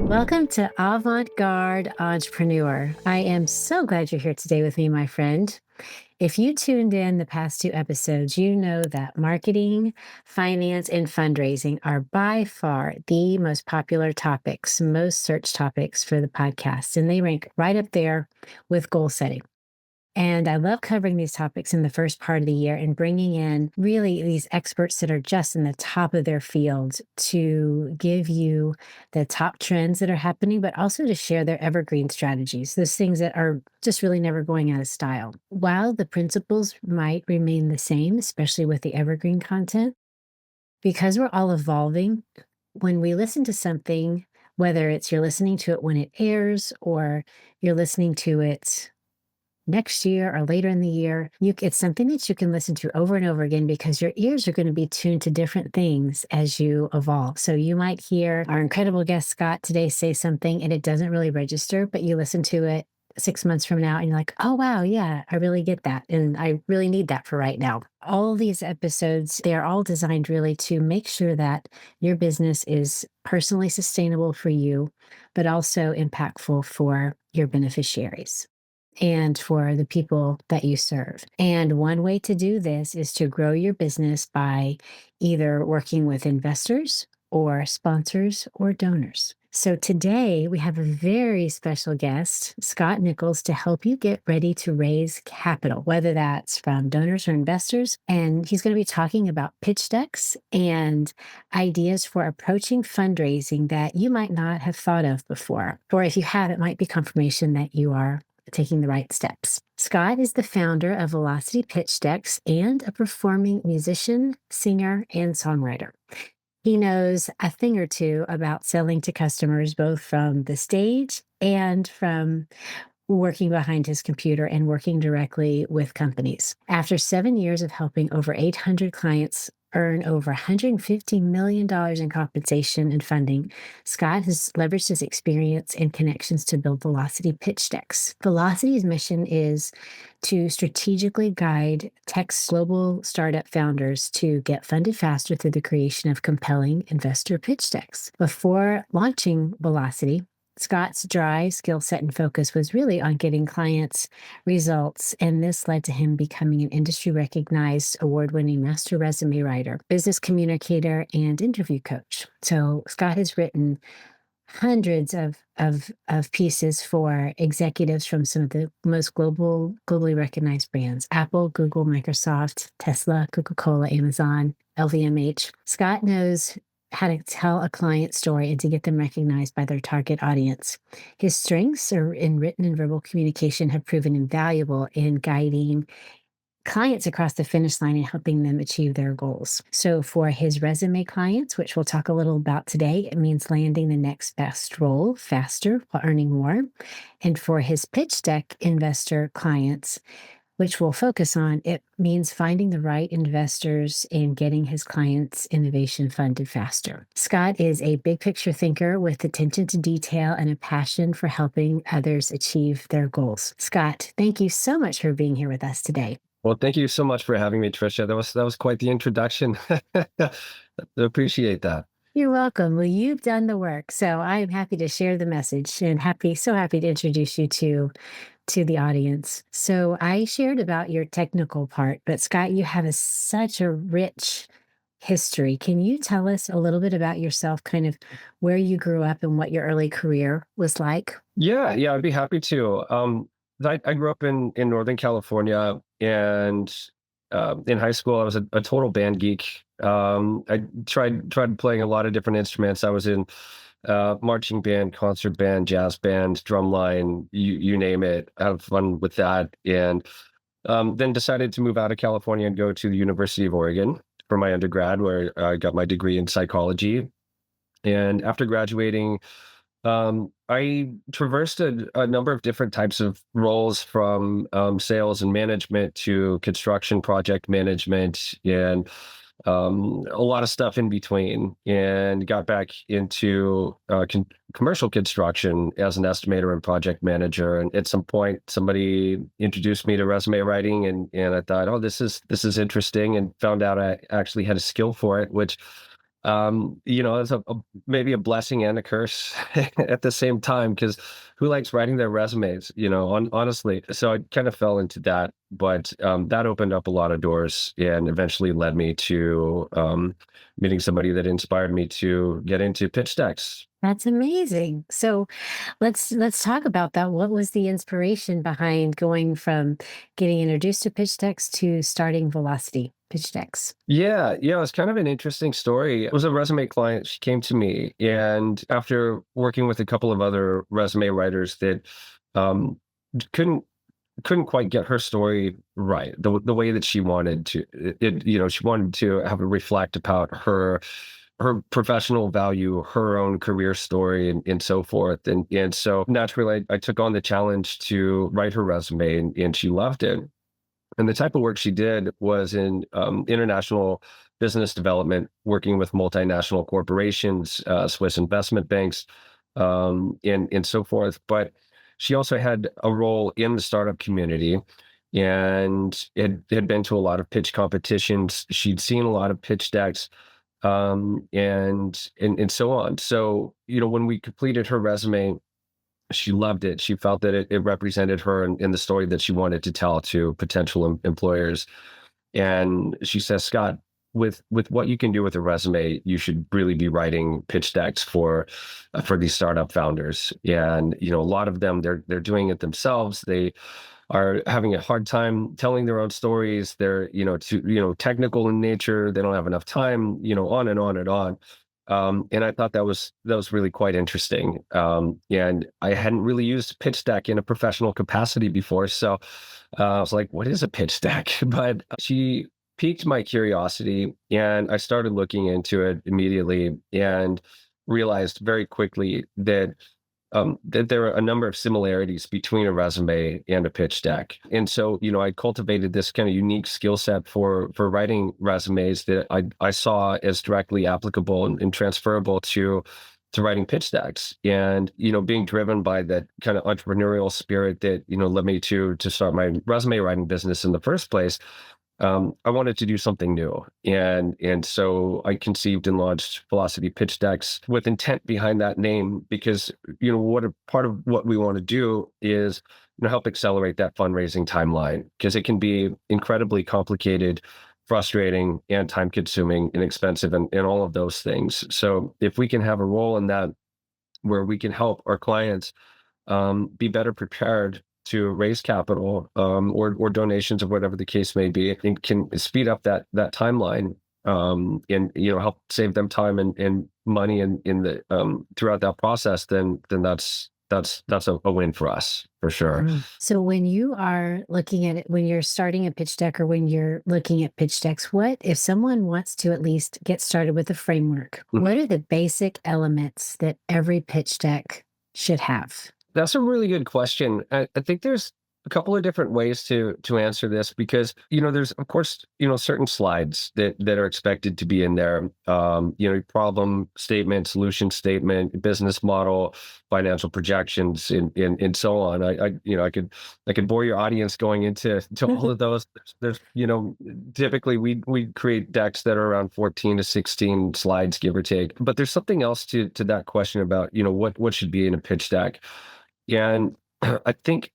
Welcome to Avant-Garde Entrepreneur. I am so glad you're here today with me, my friend. If you tuned in the past two episodes, you know that marketing, finance, and fundraising are by far the most popular topics, most searched topics for the podcast, and they rank right up there with goal setting. And I love covering these topics in the first part of the year and bringing in really these experts that are just in the top of their field to give you the top trends that are happening, but also to share their evergreen strategies, those things that are just really never going out of style. While the principles might remain the same, especially with the evergreen content, because we're all evolving, when we listen to something, whether it's you're listening to it when it airs or you're listening to it next year or later in the year, it's something that you can listen to over and over again because your ears are going to be tuned to different things as you evolve. So you might hear our incredible guest Scott today say something and it doesn't really register, but you listen to it 6 months from now and you're like, oh, wow, yeah, I really get that. And I really need that for right now. All of these episodes, they are all designed really to make sure that your business is personally sustainable for you, but also impactful for your beneficiaries and for the people that you serve. And one way to do this is to grow your business by either working with investors or sponsors or donors. So today we have a very special guest, Scott Nichols, to help you get ready to raise capital, whether that's from donors or investors. And he's going to be talking about pitch decks and ideas for approaching fundraising that you might not have thought of before. Or if you have, it might be confirmation that you are taking the right steps. Scott is the founder of Velocity Pitch Decks and a performing musician, singer, and songwriter. He knows a thing or two about selling to customers, both from the stage and from working behind his computer and working directly with companies. After 7 years of helping over 800 clients earn over $150 million in compensation and funding, Scott has leveraged his experience and connections to build Velocity Pitch Decks. Velocity's mission is to strategically guide tech's global startup founders to get funded faster through the creation of compelling investor pitch decks. Before launching Velocity, Scott's drive, skill set, and focus was really on getting clients results, and this led to him becoming an industry-recognized, award-winning master resume writer, business communicator, and interview coach. So Scott has written hundreds of pieces for executives from some of the most globally recognized brands: Apple, Google, Microsoft, Tesla, Coca-Cola, Amazon, LVMH. Scott knows how to tell a client story and to get them recognized by their target audience. His strengths are in written and verbal communication have proven invaluable in guiding clients across the finish line and helping them achieve their goals. So for his resume clients, which we'll talk a little about today, it means landing the next best role faster while earning more. And for his pitch deck investor clients, which we'll focus on, it means finding the right investors and getting his clients' innovation funded faster. Scott is a big picture thinker with attention to detail and a passion for helping others achieve their goals. Scott, thank you so much for being here with us today. Well, thank you so much for having me, Tricia. That was quite the introduction. I appreciate that. You're welcome. Well, you've done the work, so I am happy to share the message and so happy to introduce you to the audience. So I shared about your technical part, but Scott, you have such a rich history. Can you tell us a little bit about yourself, kind of where you grew up and what your early career was like? Yeah, I'd be happy to. I grew up in Northern California, and in high school, I was a total band geek. I tried playing a lot of different instruments. I was in marching band, concert band, jazz band, drumline, you name it. I have fun with that, and then decided to move out of California and go to the University of Oregon for my undergrad, where I got my degree in psychology. And after graduating, I traversed a number of different types of roles, from sales and management to construction project management, and a lot of stuff in between, and got back into commercial construction as an estimator and project manager. And at some point, somebody introduced me to resume writing, and I thought, oh, this is interesting, and found out I actually had a skill for it, which It's maybe a blessing and a curse at the same time, because who likes writing their resumes, honestly. So I kind of fell into that, but that opened up a lot of doors and eventually led me to meeting somebody that inspired me to get into pitch decks. That's amazing. So let's talk about that. What was the inspiration behind going from getting introduced to pitch decks to starting Velocity Pitch Decks? Yeah, it was kind of an interesting story. It was a resume client. She came to me, and after working with a couple of other resume writers that um, couldn't couldn't quite get her story right, the way that she wanted to. She wanted to have it reflect about her professional value, her own career story, and so forth. And so naturally, I took on the challenge to write her resume, and she loved it. And the type of work she did was in international business development, working with multinational corporations, Swiss investment banks, and so forth. But she also had a role in the startup community and had been to a lot of pitch competitions. She'd seen a lot of pitch decks, and so on. So, when we completed her resume, she loved it. She felt that it represented her in the story that she wanted to tell to potential employers. And she says, Scott, with what you can do with a resume, you should really be writing pitch decks for these startup founders. And a lot of them, they're doing it themselves. They are having a hard time telling their own stories. They're too technical in nature. They don't have enough time. On and on and on. And I thought that was really quite interesting. And I hadn't really used pitch deck in a professional capacity before, so I was like, "What is a pitch deck?" But she piqued my curiosity, and I started looking into it immediately, and realized very quickly that there are a number of similarities between a resume and a pitch deck. And so, I cultivated this kind of unique skill set for writing resumes that I saw as directly applicable and transferable to writing pitch decks. And, being driven by that kind of entrepreneurial spirit that, led me to start my resume writing business in the first place. I wanted to do something new, and so I conceived and launched Velocity Pitch Decks with intent behind that name, because what a part of what we want to do is help accelerate that fundraising timeline, because it can be incredibly complicated, frustrating, and time consuming and expensive, and all of those things. So if we can have a role in that, where we can help our clients be better prepared to raise capital, or donations, or whatever the case may be, and can speed up that timeline, and help save them time and money in the throughout that process, then that's a win for us for sure. So when you are looking at it, when you're starting a pitch deck or when you're looking at pitch decks, what if someone wants to at least get started with a framework? What are the basic elements that every pitch deck should have? That's a really good question. I think there's a couple of different ways to answer this, because there's, of course, certain slides that are expected to be in there. Problem statement, solution statement, business model, financial projections, and so on. I could bore your audience going into all of those. There's typically we create decks that are around 14 to 16 slides, give or take. But there's something else to that question about what should be in a pitch deck. And I think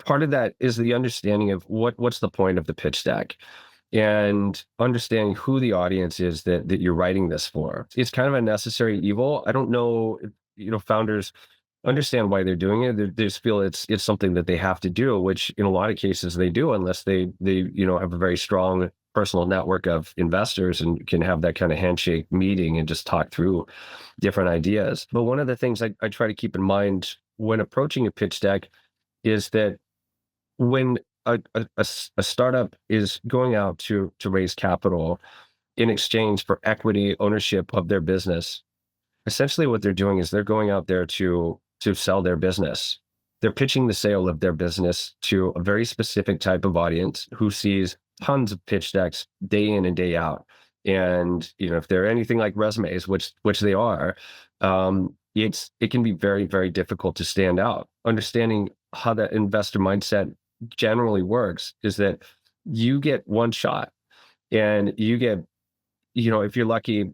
part of that is the understanding of what's the point of the pitch deck, and understanding who the audience is that you're writing this for. It's kind of a necessary evil. I don't know if, founders understand why they're doing it. They just feel it's something that they have to do, which in a lot of cases they do, unless they have a very strong personal network of investors and can have that kind of handshake meeting and just talk through different ideas. But one of the things I try to keep in mind when approaching a pitch deck is that when a startup is going out to raise capital in exchange for equity ownership of their business, essentially what they're doing is they're going out there to sell their business. They're pitching the sale of their business to a very specific type of audience who sees tons of pitch decks day in and day out. And if they're anything like resumes, which they are, it can be very, very difficult to stand out. Understanding how that investor mindset generally works is that you get one shot, and you get, if you're lucky,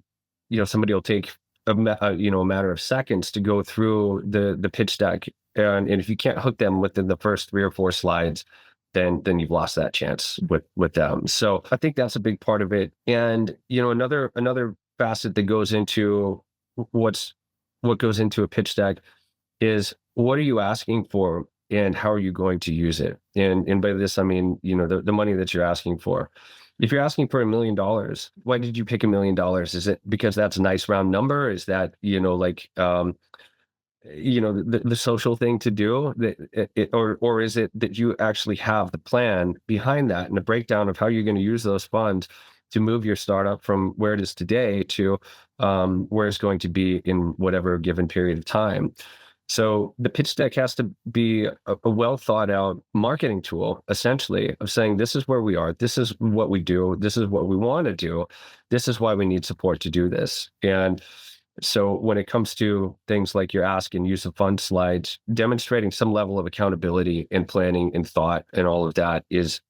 somebody will take a matter of seconds to go through the pitch deck, and if you can't hook them within the first 3 or 4 slides, then you've lost that chance with them. So I think that's a big part of it. And another facet that goes into what goes into a pitch deck is, what are you asking for and how are you going to use it? And by this, I mean, the money that you're asking for. If you're asking for $1 million, why did you pick $1 million? Is it because that's a nice round number? Is that, the social thing to do, or is it that you actually have the plan behind that and a breakdown of how you're going to use those funds to move your startup from where it is today to where it's going to be in whatever given period of time? So the pitch deck has to be a well thought out marketing tool, essentially, of saying, this is where we are, this is what we do, this is what we want to do, this is why we need support to do this. And so when it comes to things like your ask and use of fund slides, demonstrating some level of accountability and planning and thought and all of that is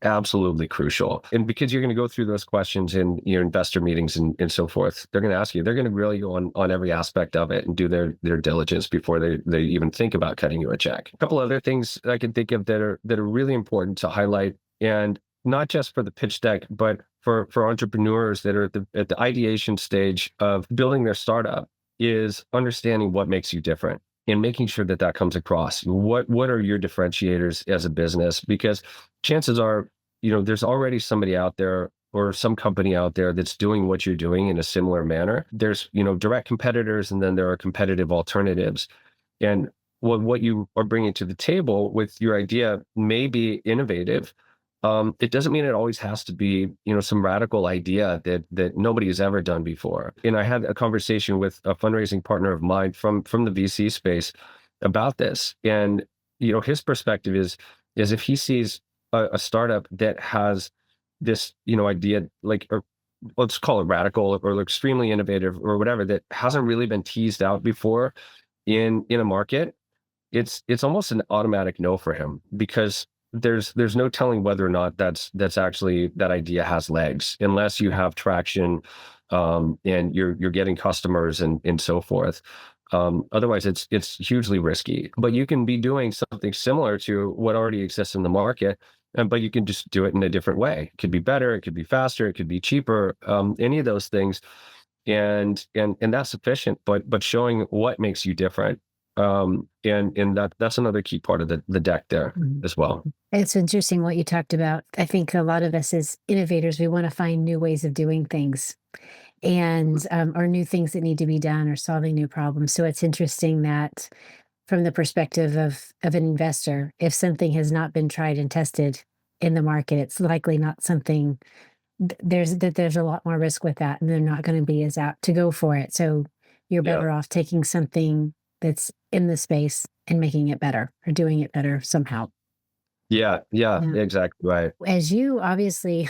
absolutely crucial. And because you're going to go through those questions in your investor meetings and so forth, they're going to ask you, they're going to grill you on every aspect of it and do their diligence before they even think about cutting you a check. A couple other things I can think of that are really important to highlight, and not just for the pitch deck, but for entrepreneurs that are at the ideation stage of building their startup, is understanding what makes you different and making sure that comes across. What are your differentiators as a business? Because chances are, there's already somebody out there or some company out there that's doing what you're doing in a similar manner. There's, direct competitors, and then there are competitive alternatives. And what you are bringing to the table with your idea may be innovative. It doesn't mean it always has to be, some radical idea that nobody has ever done before. And I had a conversation with a fundraising partner of mine from the VC space about this. And, his perspective is if he sees a startup that has this, idea, like, or let's call it radical or extremely innovative or whatever, that hasn't really been teased out before in a market, it's almost an automatic no for him, because there's no telling whether or not that's actually, that idea has legs, unless you have traction, and you're getting customers and so forth. Otherwise, it's hugely risky. But you can be doing something similar to what already exists in the market, but you can just do it in a different way. It could be better, it could be faster, it could be cheaper, any of those things, and that's sufficient. But showing what makes you different. And that's another key part of the deck there as well. It's interesting what you talked about. I think a lot of us as innovators, we want to find new ways of doing things, and or new things that need to be done, or solving new problems. So it's interesting that from the perspective of an investor, if something has not been tried and tested in the market, it's likely not something, there's a lot more risk with that, and they're not going to be as apt to go for it. So you're Yeah. better off taking something that's in the space and making it better, or doing it better somehow. Yeah, Yeah. exactly right. As you obviously,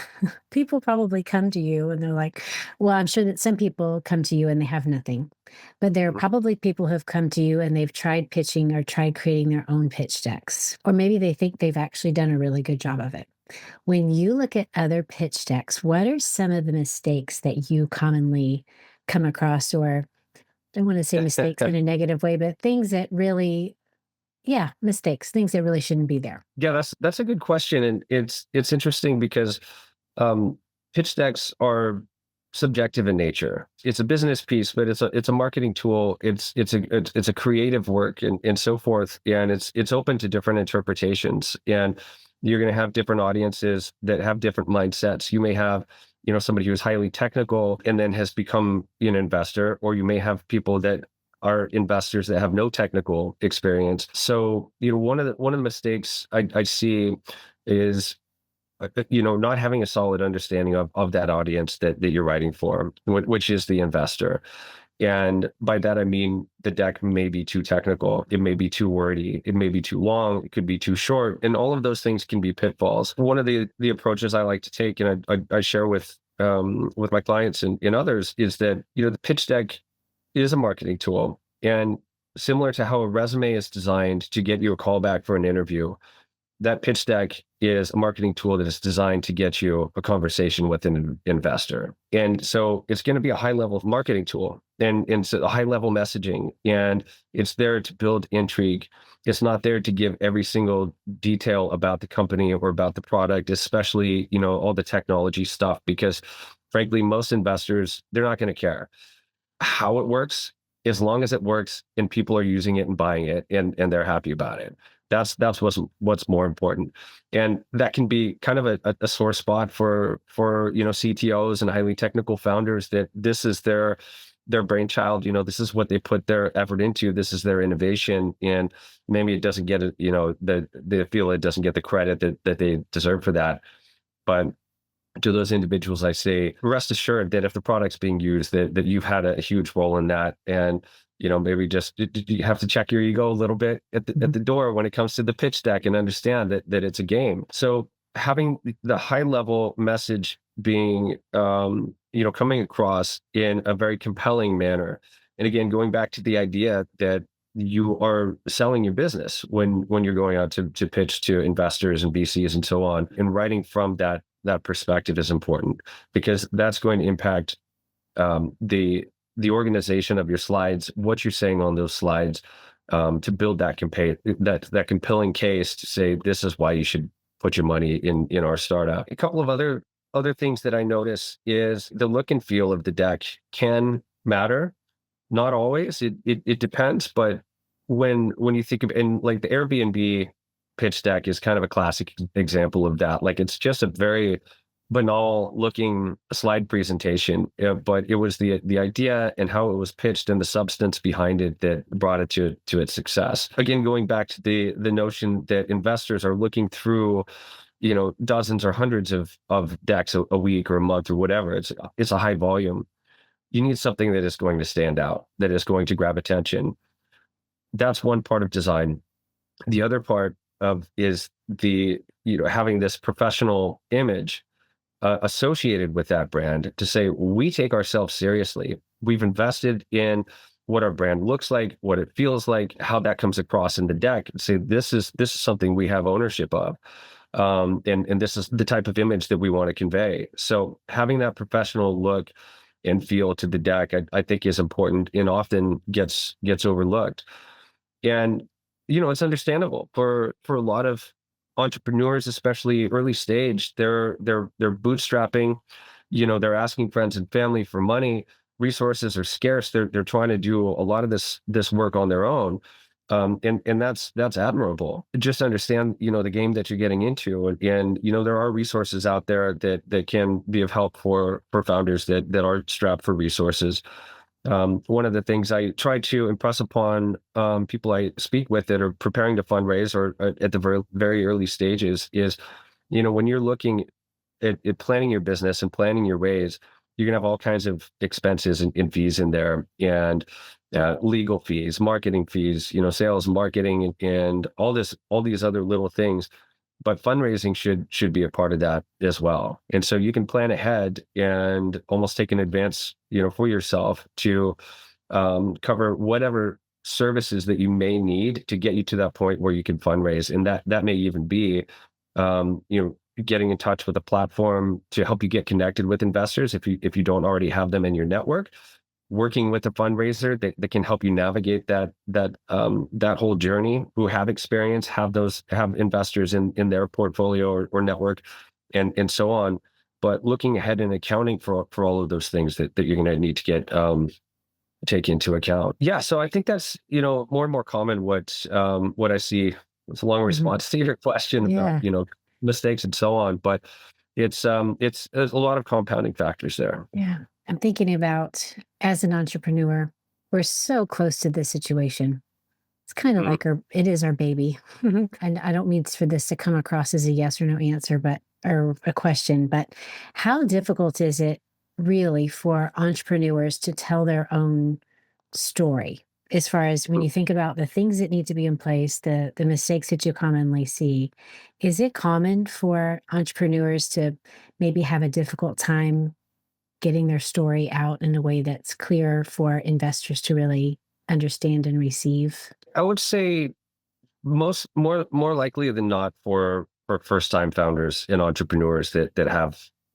people probably come to you and they're like, well, I'm sure that some people come to you and they have nothing, but there are Mhm. probably people who have come to you and they've tried pitching or tried creating their own pitch decks, or maybe they think they've actually done a really good job of it. When you look at other pitch decks, what are some of the mistakes that you commonly come across? Or I don't want to say mistakes in a negative way, but things that really, yeah, mistakes, things that really shouldn't be there. Yeah, that's a good question, and it's interesting because um, pitch decks are subjective in nature. It's a business piece, but it's a marketing tool. It's a creative work and so forth, and it's open to different interpretations. And you're going to have different audiences that have different mindsets. You may have, somebody who's highly technical and then has become an investor, or you may have people that are investors that have no technical experience. So, one of the mistakes I see is, not having a solid understanding of that audience that you're writing for, which is the investor. And by that, I mean, the deck may be too technical. It may be too wordy. It may be too long. It could be too short. And all of those things can be pitfalls. One of the approaches I like to take, and I share with my clients and others, is that, the pitch deck is a marketing tool. And similar to how a resume is designed to get you a call back for an interview, that pitch deck is a marketing tool that is designed to get you a conversation with an investor. And so it's going to be a high level marketing tool and so a high level messaging. And it's there to build intrigue. It's not there to give every single detail about the company or about the product, especially, all the technology stuff, because frankly, most investors, they're not going to care how it works, as long as it works and people are using it and buying it and they're happy about it. That's what's more important. And that can be kind of a sore spot for CTOs and highly technical founders, that this is their brainchild. This is what they put their effort into. This is their innovation. And maybe it doesn't get it, they feel it doesn't get the credit that they deserve for that. But to those individuals, I say, rest assured that if the product's being used, that you've had a huge role in that. And, maybe just you have to check your ego a little bit at the door when it comes to the pitch deck, and understand that it's a game. So having the high level message being, coming across in a very compelling manner. And again, going back to the idea that you are selling your business when you're going out to pitch to investors and VCs and so on, and writing from that perspective is important, because that's going to impact the organization of your slides, what you're saying on those slides, to build that compelling case to say, this is why you should put your money in our startup. A couple of other things that I notice is the look and feel of the deck can matter. Not always. It depends, but when you think of, and like the Airbnb pitch deck is kind of a classic example of that. Like, it's just a very banal looking slide presentation, but it was the idea and how it was pitched and the substance behind it that brought it to its success. Again, going back to the notion that investors are looking through, dozens or hundreds of decks a week or a month or whatever. It's a high volume. You need something that is going to stand out, that is going to grab attention. That's one part of design. The other part of is the, having this professional image associated with that brand, to say, we take ourselves seriously. We've invested in what our brand looks like, what it feels like, how that comes across in the deck. Say, this is something we have ownership of. And this is the type of image that we want to convey. So having that professional look and feel to the deck, I think is important, and often gets overlooked. And, it's understandable for a lot of entrepreneurs, especially early stage. They're bootstrapping, they're asking friends and family for money. Resources are scarce. They're trying to do a lot of this work on their own. And that's admirable. Just understand, the game that you're getting into. And there are resources out there that can be of help for founders that are strapped for resources. One of the things I try to impress upon people I speak with that are preparing to fundraise or at the very, very early stages is, when you're looking at planning your business and planning your raise, you're gonna have all kinds of expenses and fees in there, and legal fees, marketing fees, sales, marketing, and all these other little things. But fundraising should be a part of that as well. And so you can plan ahead and almost take an advance, for yourself to cover whatever services that you may need to get you to that point where you can fundraise. And that may even be, getting in touch with a platform to help you get connected with investors if you don't already have them in your network. Working with a fundraiser that can help you navigate that whole journey, who have experience, have investors in their portfolio or network, and so on. But looking ahead and accounting for all of those things that you're going to need to get take into account. Yeah, so I think that's more and more common what I see. It's a long response to your question Yeah. about mistakes and so on, but it's there's a lot of compounding factors there. Yeah. I'm thinking about, as an entrepreneur, we're so close to this situation. It's kind of Mhm. like it is our baby. And I don't mean for this to come across as a yes or no answer, or a question, but how difficult is it really for entrepreneurs to tell their own story? As far as when you think about the things that need to be in place, the mistakes that you commonly see, is it common for entrepreneurs to maybe have a difficult time getting their story out in a way that's clear for investors to really understand and receive? I would say more likely than not for for first-time founders and entrepreneurs that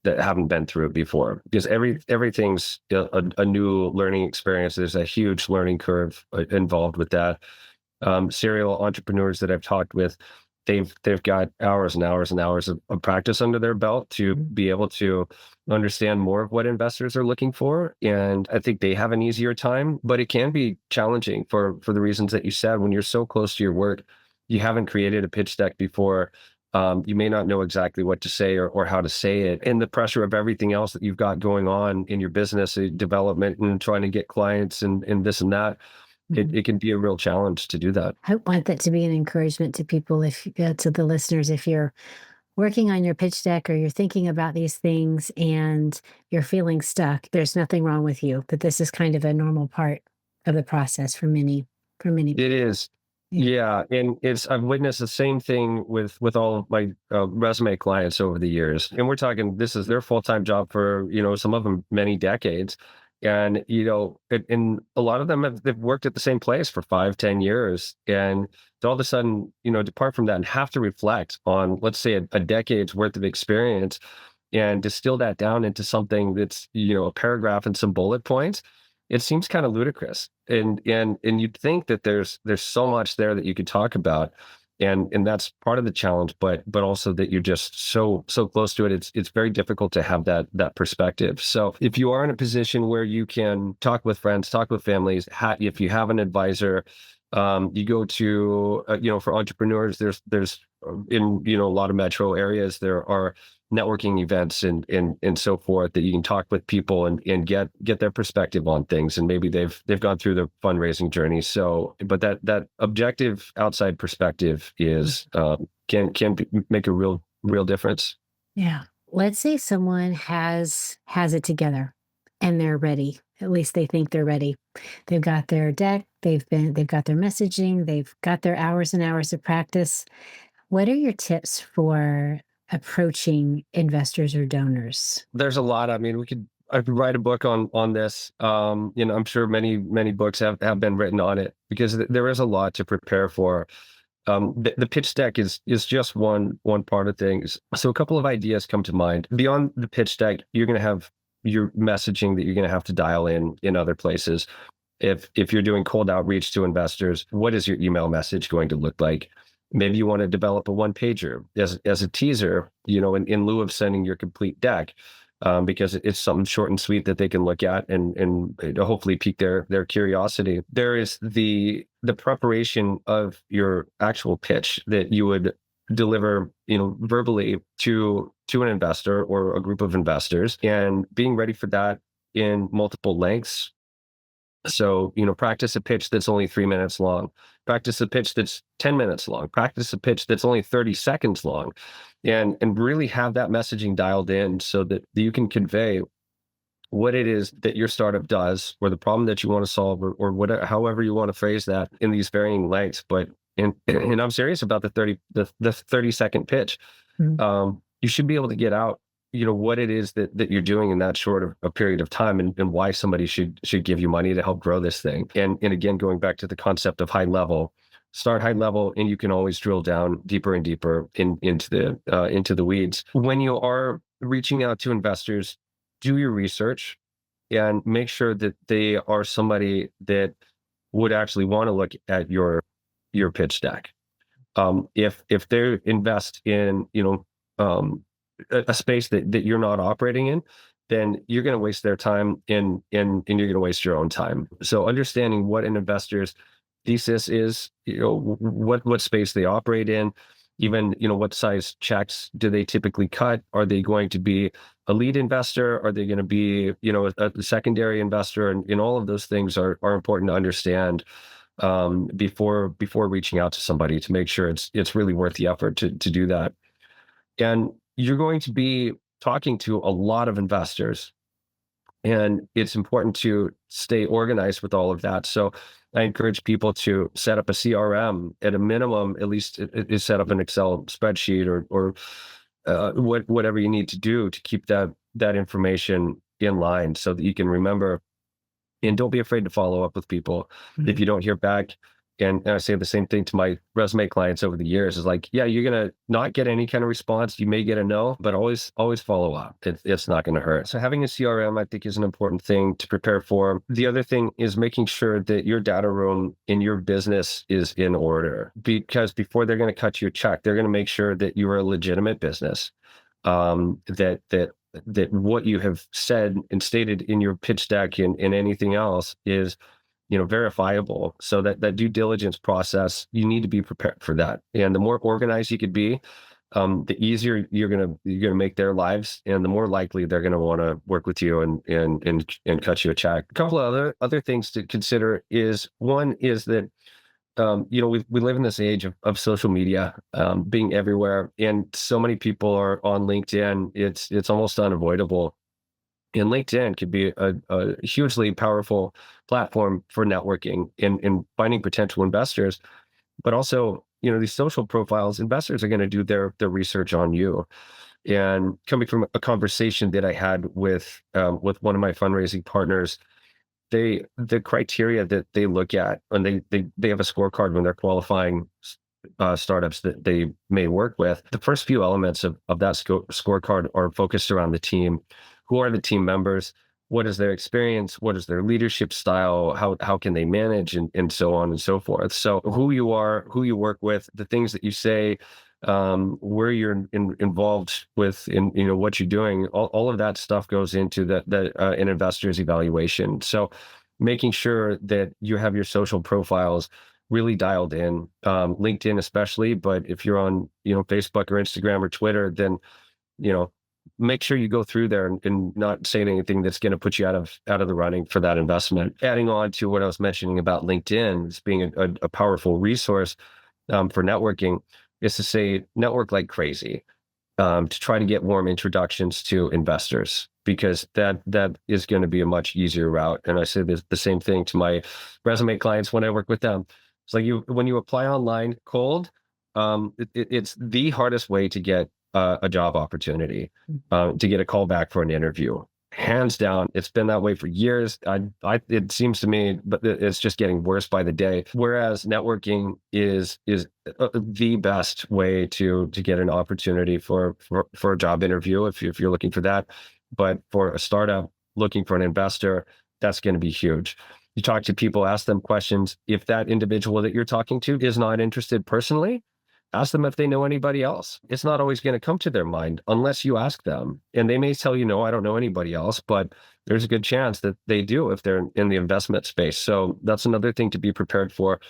haven't been through it before, because everything's a new learning experience. There's a huge learning curve involved with that. Serial entrepreneurs that I've talked with, they've got hours and hours and hours of practice under their belt to be able to understand more of what investors are looking for. And I think they have an easier time, but it can be challenging for the reasons that you said. When you're so close to your work, you haven't created a pitch deck before. You may not know exactly what to say or how to say it. And the pressure of everything else that you've got going on in your business development and trying to get clients and this and that, it can be a real challenge to do that. I want that to be an encouragement to people, if to the listeners, if you're working on your pitch deck or you're thinking about these things and you're feeling stuck, there's nothing wrong with you, but this is kind of a normal part of the process for many It people. is. Yeah. Yeah. And I've witnessed the same thing with all of my resume clients over the years. And we're talking, this is their full-time job for, some of them many decades. And, and a lot of them they've worked at the same place for 5, 10 years. And all of a sudden, depart from that and have to reflect on, let's say, a decade's worth of experience and distill that down into something that's, a paragraph and some bullet points. It seems kind of ludicrous. And you'd think that there's so much there that you could talk about. And that's part of the challenge, but also that you're just so close to it. It's very difficult to have that perspective. So if you are in a position where you can talk with friends, talk with families, if you have an advisor, you go to for entrepreneurs, there's in a lot of metro areas, there are networking events and so forth that you can talk with people and get their perspective on things, and maybe they've gone through the fundraising journey. So, but that objective outside perspective is make a real difference. Yeah. Let's say someone has it together and they're ready. At least they think they're ready. They've got their deck, they've got their messaging, they've got their hours and hours of practice. What are your tips for approaching investors or donors? There's a lot. I mean, I could write a book on this. I'm sure many books have been written on it, because there is a lot to prepare for. The pitch deck is just one part of things. So a couple of ideas come to mind. Beyond the pitch deck, you're going to have your messaging that you're going to have to dial in other places. If you're doing cold outreach to investors, what is your email message going to look like? Maybe you want to develop a one pager as a teaser, in lieu of sending your complete deck, because it's something short and sweet that they can look at and hopefully pique their curiosity. There is the preparation of your actual pitch that you would deliver, verbally to an investor or a group of investors, and being ready for that in multiple lengths. So, practice a pitch that's only 3 minutes long, practice a pitch that's 10 minutes long, practice a pitch that's only 30 seconds long, and really have that messaging dialed in so that you can convey what it is that your startup does, or the problem that you want to solve, or whatever, however you want to phrase that, in these varying lengths. But, and I'm serious about the 30-second pitch. You should be able to get out, what it is that you're doing in that short of a period of time, and why somebody should give you money to help grow this thing. And again, going back to the concept of high level, start high level, and you can always drill down deeper and deeper into the weeds. When you are reaching out to investors, do your research and make sure that they are somebody that would actually want to look at your pitch deck. If they invest in, a space that you're not operating in, then you're going to waste their time and you're going to waste your own time. So understanding what an investor's thesis is, what space they operate in, even, what size checks do they typically cut? Are they going to be a lead investor? Are they going to be, a secondary investor? And all of those things are important to understand before reaching out to somebody, to make sure it's really worth the effort to do that. And you're going to be talking to a lot of investors, and it's important to stay organized with all of that. So I encourage people to set up a CRM at a minimum. At least is set up an Excel spreadsheet or whatever you need to do to keep that information in line, so that you can remember. And don't be afraid to follow up with people if you don't hear back. and I say the same thing to my resume clients over the years, is like, yeah, you're going to not get any kind of response. You may get a no, but always follow up. It's not going to hurt. So having a CRM, I think, is an important thing to prepare for. The other thing is making sure that your data room in your business is in order, because before they're going to cut you a check, they're going to make sure that you are a legitimate business, that what you have said and stated in your pitch deck and anything else is, verifiable. So that due diligence process, you need to be prepared for that. And the more organized you could be, the easier you're gonna make their lives, and the more likely they're gonna want to work with you and cut you a check. A couple of other things to consider is, one is that we live in this age of social media, being everywhere, and so many people are on LinkedIn. It's almost unavoidable. And LinkedIn could be a hugely powerful platform for networking and finding potential investors. But also, these social profiles, investors are going to do their research on you. And coming from a conversation that I had with one of my fundraising partners, the criteria that they look at, and they have a scorecard when they're qualifying startups that they may work with. The first few elements of that scorecard are focused around the team. Who are the team members? What is their experience? What is their leadership style? How can they manage, and so on and so forth. So who you are, who you work with, the things that you say, where you're involved with, in what you're doing, all of that stuff goes into an investor's evaluation. So making sure that you have your social profiles really dialed in, LinkedIn especially, but if you're on Facebook or Instagram or Twitter, then make sure you go through there and not saying anything that's going to put you out of the running for that investment. Adding on to what I was mentioning about LinkedIn as being a powerful resource for networking, is to say network like crazy, to try to get warm introductions to investors, because that is going to be a much easier route. And I say the same thing to my resume clients when I work with them. It's like, when you apply online cold, it's the hardest way to get a job opportunity, to get a call back for an interview. Hands down, it's been that way for years. It seems to me, but it's just getting worse by the day. Whereas networking is the best way to get an opportunity for a job interview if you're looking for that. But for a startup looking for an investor, that's going to be huge. You talk to people, ask them questions. If that individual that you're talking to is not interested personally, ask them if they know anybody else. It's not always going to come to their mind unless you ask them. And they may tell you, no, I don't know anybody else, but there's a good chance that they do if they're in the investment space. So that's another thing to be prepared for,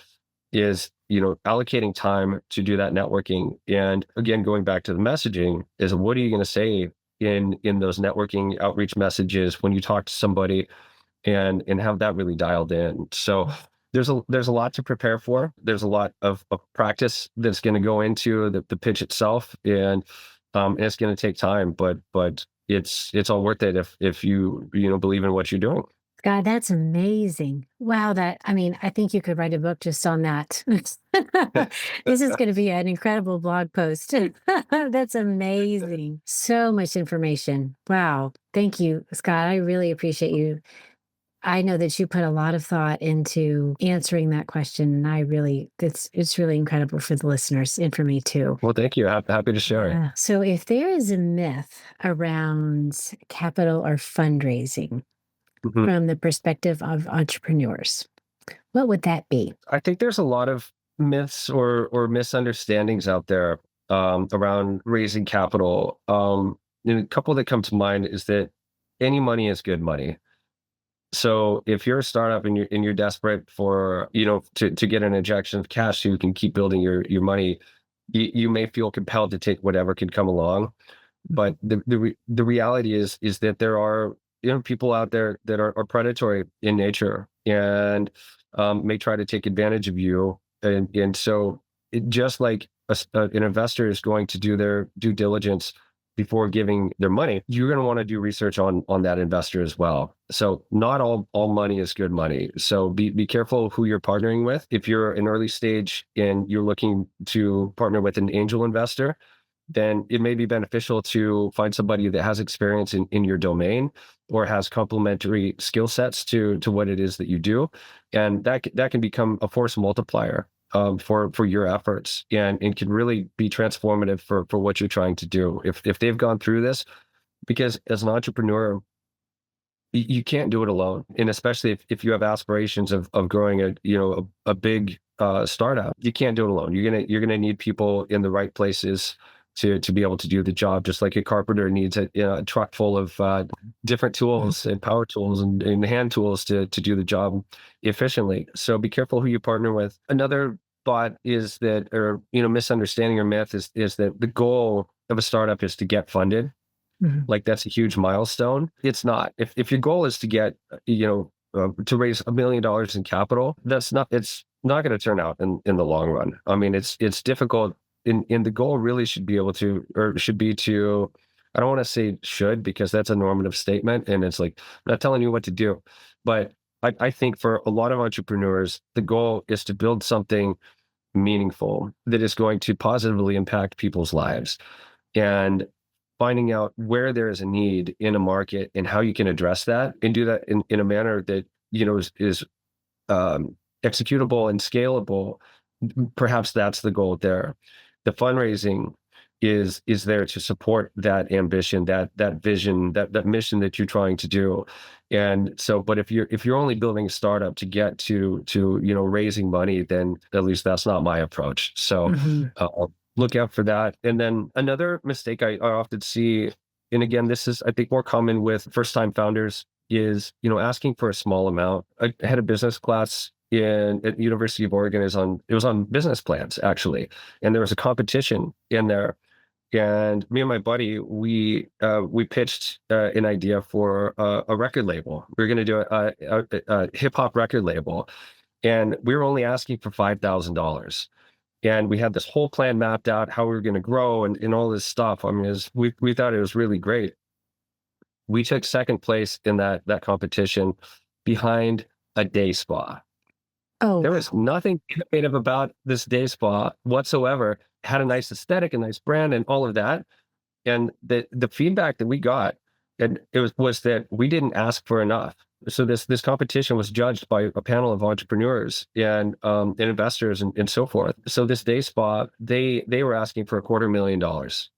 is, allocating time to do that networking. And again, going back to the messaging, is what are you going to say in those networking outreach messages when you talk to somebody, and have that really dialed in. So there's a lot to prepare for. There's a lot of practice that's going to go into the pitch itself, and it's going to take time, but it's all worth it if you believe in what you're doing. God, that's amazing. Wow, I think you could write a book just on that. This is going to be an incredible blog post. That's amazing. So much information. Wow. Thank you, Scott. I really appreciate you. I know that you put a lot of thought into answering that question, and it's really incredible for the listeners and for me too. Well, thank you. Happy to share it. Yeah. So if there is a myth around capital or fundraising Mhm. from the perspective of entrepreneurs, what would that be? I think there's a lot of myths or misunderstandings out there, around raising capital. And a couple that come to mind is that any money is good money. So if you're a startup and you're desperate for, to get an injection of cash so you can keep building your money, you may feel compelled to take whatever can come along. But the reality is that there are, people out there that are predatory in nature, and may try to take advantage of you. And so just like an investor is going to do their due diligence before giving their money, you're going to want to do research on that investor as well. So not all money is good money. So be careful who you're partnering with. If you're an early stage and you're looking to partner with an angel investor, then it may be beneficial to find somebody that has experience in your domain or has complementary skill sets to what it is that you do. And that can become a force multiplier for your efforts, and can really be transformative for what you're trying to do. If they've gone through this, because as an entrepreneur, you can't do it alone. And especially if you have aspirations of growing a big startup, you can't do it alone. You're gonna need people in the right places to be able to do the job, just like a carpenter needs a truck full of different tools and power tools and hand tools to do the job efficiently. So be careful who you partner with. Another thought is that, or misunderstanding or myth is that the goal of a startup is to get funded. Mhm. Like that's a huge milestone. It's not. If your goal is to get, to raise $1 million in capital, it's not going to turn out in the long run. I mean, it's difficult. In the goal really should be able to, or should be to, I don't want to say should, because that's a normative statement. And it's like, I'm not telling you what to do. But I think for a lot of entrepreneurs, the goal is to build something meaningful that is going to positively impact people's lives. And finding out where there is a need in a market and how you can address that and do that in a manner that is executable and scalable. Perhaps that's the goal there. The fundraising is there to support that ambition, that vision, that mission that you're trying to do. And so, but if you're only building a startup to get to raising money, then at least that's not my approach. So Mhm. look out for that. And then another mistake I often see, and again, this is I think more common with first-time founders, is asking for a small amount. I had a business class at the University of Oregon. It was on business plans, actually, and there was a competition in there. And me and my buddy, we pitched an idea for a record label. We were going to do a hip hop record label, and we were only asking for $5,000. And we had this whole plan mapped out, how we were going to grow and all this stuff. I mean, we thought it was really great. We took second place in that competition behind a day spa. Oh, There was wow. nothing innovative about this day spa whatsoever. Had a nice aesthetic, a nice brand, and all of that. And the feedback that we got, and was that we didn't ask for enough. So this competition was judged by a panel of entrepreneurs and investors and so forth. So this day spa, they were asking for $250,000.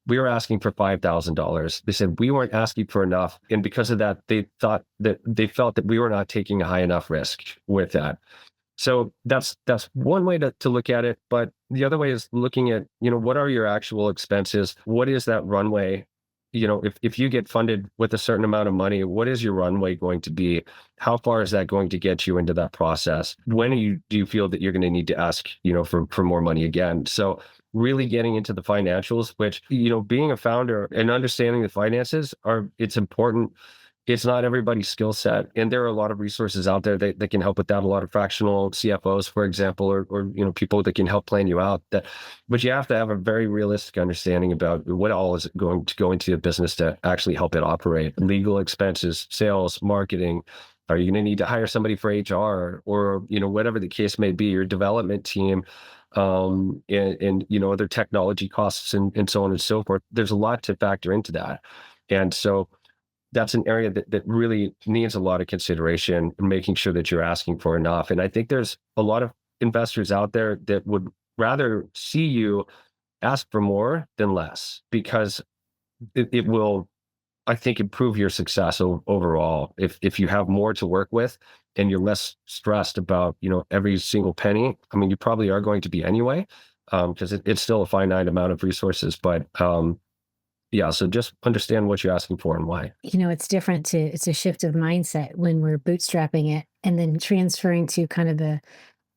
We were asking for $5,000. They said we weren't asking for enough, and because of that, they felt that we were not taking a high enough risk with that. So that's one way to look at it. But the other way is looking at, what are your actual expenses? What is that runway? If you get funded with a certain amount of money, what is your runway going to be? How far is that going to get you into that process? When do you feel that you're going to need to ask, for more money again? So really getting into the financials, which, being a founder and understanding the finances it's important. It's not everybody's skill set. And there are a lot of resources out there that can help with that. A lot of fractional CFOs, for example, or people that can help plan you out. But you have to have a very realistic understanding about what all is going to go into a business to actually help it operate. Legal expenses, sales, marketing. Are you going to need to hire somebody for HR or whatever the case may be, your development team, and other technology costs and so on and so forth. There's a lot to factor into that. And so that's an area that really needs a lot of consideration and making sure that you're asking for enough. And I think there's a lot of investors out there that would rather see you ask for more than less, because it will, I think, improve your success overall. If you have more to work with and you're less stressed about, every single penny. I mean, you probably are going to be anyway, because it's still a finite amount of resources, but yeah, so just understand what you're asking for and why. It's different it's a shift of mindset when we're bootstrapping it and then transferring to kind of a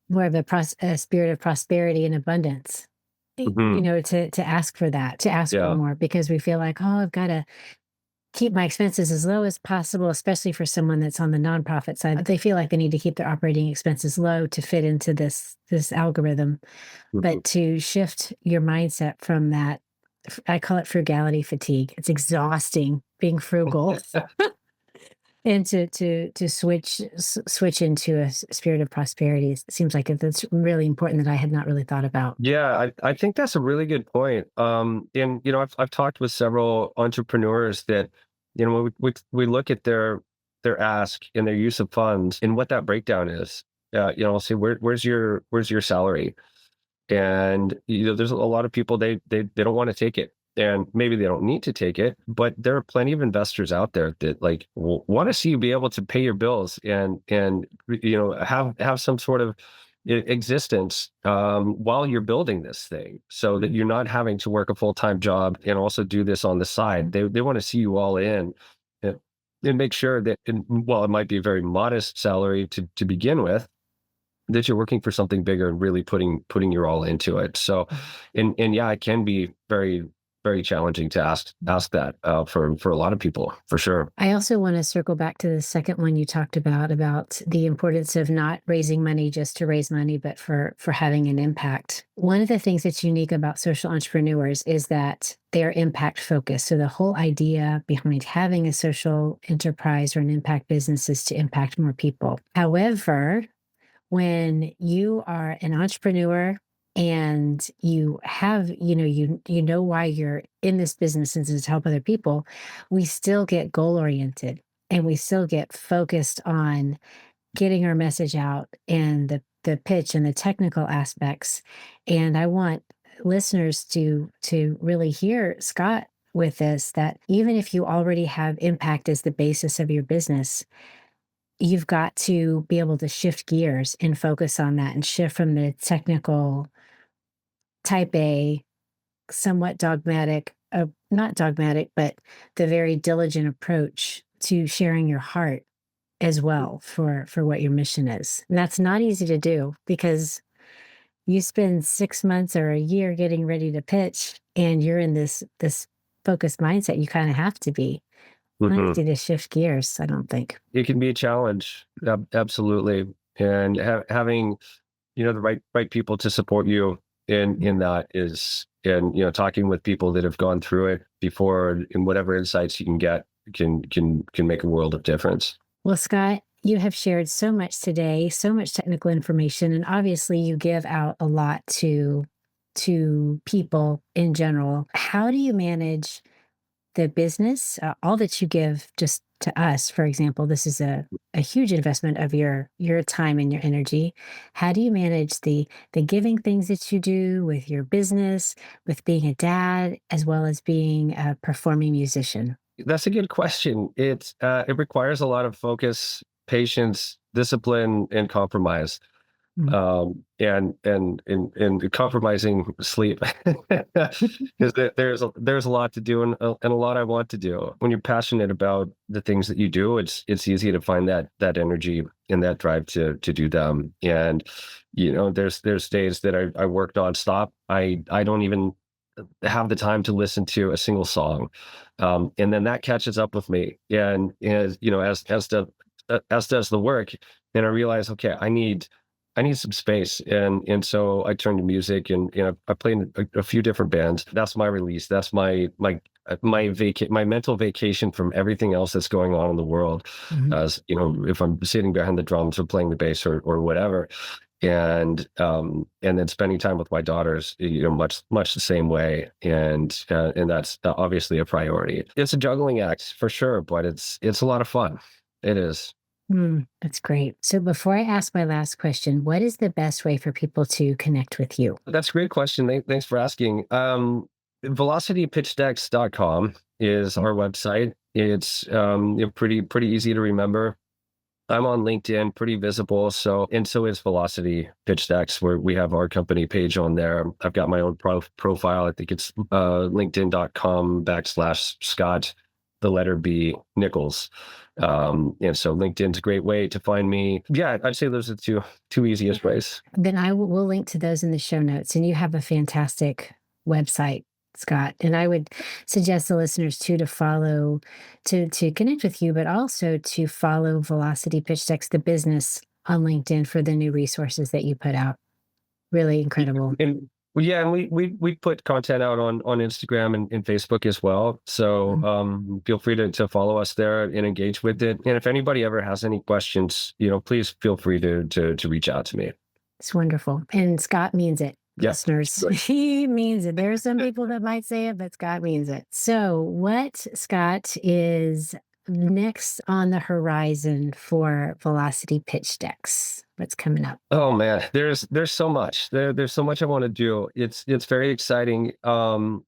more of a spirit of prosperity and abundance. Hmm. To ask for that, to ask for Yeah. more because we feel like, oh, I've got to keep my expenses as low as possible, especially for someone that's on the nonprofit side. They feel like they need to keep their operating expenses low to fit into this algorithm. Mhm. But to shift your mindset from that, I call it frugality fatigue. It's exhausting being frugal. And to switch into a spirit of prosperity seems like that's really important that I had not really thought about. Yeah, I think that's a really good point. And I've talked with several entrepreneurs that, when we look at their ask and their use of funds and what that breakdown is. I'll say, where's your salary? And there's a lot of people, they don't want to take it, and maybe they don't need to take it, but there are plenty of investors out there that like want to see you be able to pay your bills and have some sort of existence while you're building this thing, so that you're not having to work a full-time job and also do this on the side. They want to see you all in, and, and make sure that, well, it might be a very modest salary to begin with, that you're working for something bigger and really putting your all into it. So, and yeah, it can be very, very challenging to ask that for a lot of people, for sure. I also want to circle back to the second one you talked about the importance of not raising money just to raise money, but for having an impact. One of the things that's unique about social entrepreneurs is that they're impact focused. So the whole idea behind having a social enterprise or an impact business is to impact more people. However, when you are an entrepreneur and you have, you know why you're in this business and to help other people, we still get goal oriented and we still get focused on getting our message out and the pitch and the technical aspects. And I want listeners to really hear Scott with this, that even if you already have impact as the basis of your business, you've got to be able to shift gears and focus on that and shift from the technical type A, somewhat dogmatic, not dogmatic, but the very diligent approach to sharing your heart as well for what your mission is. And that's not easy to do because you spend 6 months or a year getting ready to pitch and you're in this focused mindset. You kind of have to be. Not Hmm. easy to shift gears, I don't think. It can be a challenge, absolutely, and having the right people to support you in that is, and talking with people that have gone through it before, and whatever insights you can get can make a world of difference. Well, Scott, you have shared so much today, so much technical information, and obviously you give out a lot to people in general. How do you manage the business, all that you give just to us? For example, this is a huge investment of your time and your energy. How do you manage the giving things that you do with your business, with being a dad, as well as being a performing musician? That's a good question. It requires a lot of focus, patience, discipline, and compromise. Mm. And compromising sleep, because there's a lot to do, and a lot I want to do. When you're passionate about the things that you do, it's easy to find that energy and that drive to do them. And there's days that I work nonstop. I don't even have the time to listen to a single song, and then that catches up with me, and as does the work. And I realize, okay, I need some space, and so I turn to music, and I play in a few different bands. That's my release. That's my mental vacation from everything else that's going on in the world. Mhm. As if I'm sitting behind the drums or playing the bass or whatever, and then spending time with my daughters, much the same way, and that's obviously a priority. It's a juggling act for sure, but it's a lot of fun. It is. That's great. So before I ask my last question, what is the best way for people to connect with you? That's a great question. Thanks for asking. VelocityPitchDecks.com is our website. It's pretty easy to remember. I'm on LinkedIn, pretty visible. And so is Velocity Pitch Decks, where we have our company page on there. I've got my own profile. I think it's LinkedIn.com/Scott, the letter B, Nichols. And so LinkedIn's a great way to find me. Yeah, I'd say those are the two easiest ways. Then will link to those in the show notes. And you have a fantastic website, Scott. And I would suggest the listeners too to follow, to connect with you, but also to follow Velocity Pitch Decks, the business, on LinkedIn for the new resources that you put out. Really incredible. Well, yeah, and we put content out on Instagram and Facebook as well. So feel free to follow us there and engage with it. And if anybody ever has any questions, please feel free to reach out to me. It's wonderful. And Scott means it, Yeah. listeners. He means it. There are some people that might say it, but Scott means it. So, what, Scott, is next on the horizon for Velocity Pitch Decks? What's coming up? Oh man, there's so much. There's so much I want to do. It's very exciting. I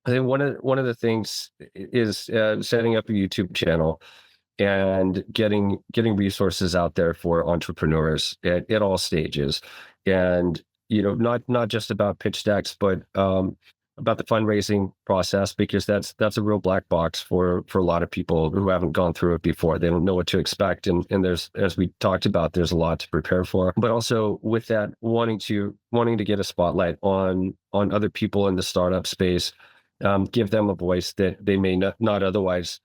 think one of the things is setting up a YouTube channel and getting resources out there for entrepreneurs at all stages, and not just about pitch decks, but about the fundraising process, because that's a real black box for a lot of people who haven't gone through it before. They don't know what to expect, and there's, as we talked about, there's a lot to prepare for. But also with that, wanting to get a spotlight on other people in the startup space, give them a voice that they may not otherwise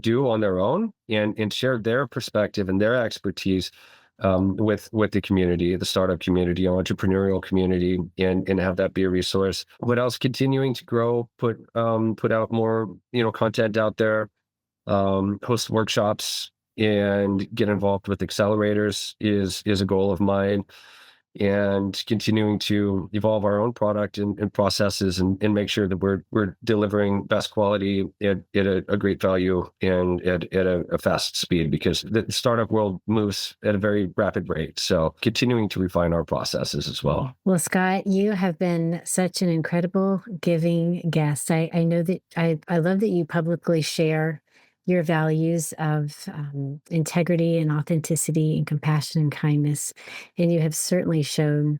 do on their own, and share their perspective and their expertise with the community, the startup community, entrepreneurial community, and have that be a resource. What else? Continuing to grow, put out more content out there, host workshops, and get involved with accelerators is a goal of mine, and continuing to evolve our own product and processes, and make sure that we're delivering best quality at a great value and at a fast speed, because the startup world moves at a very rapid rate. So continuing to refine our processes as well. Well, Scott, you have been such an incredible giving guest. I know that I love that you publicly share your values of integrity and authenticity and compassion and kindness. And you have certainly shown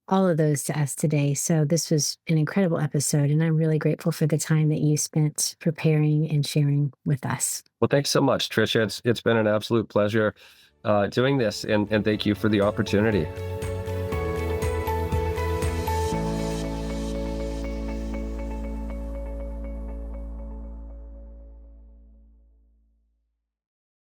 all of those to us today. So this was an incredible episode, and I'm really grateful for the time that you spent preparing and sharing with us. Well, thanks so much, Tricia. It's been an absolute pleasure doing this, and thank you for the opportunity.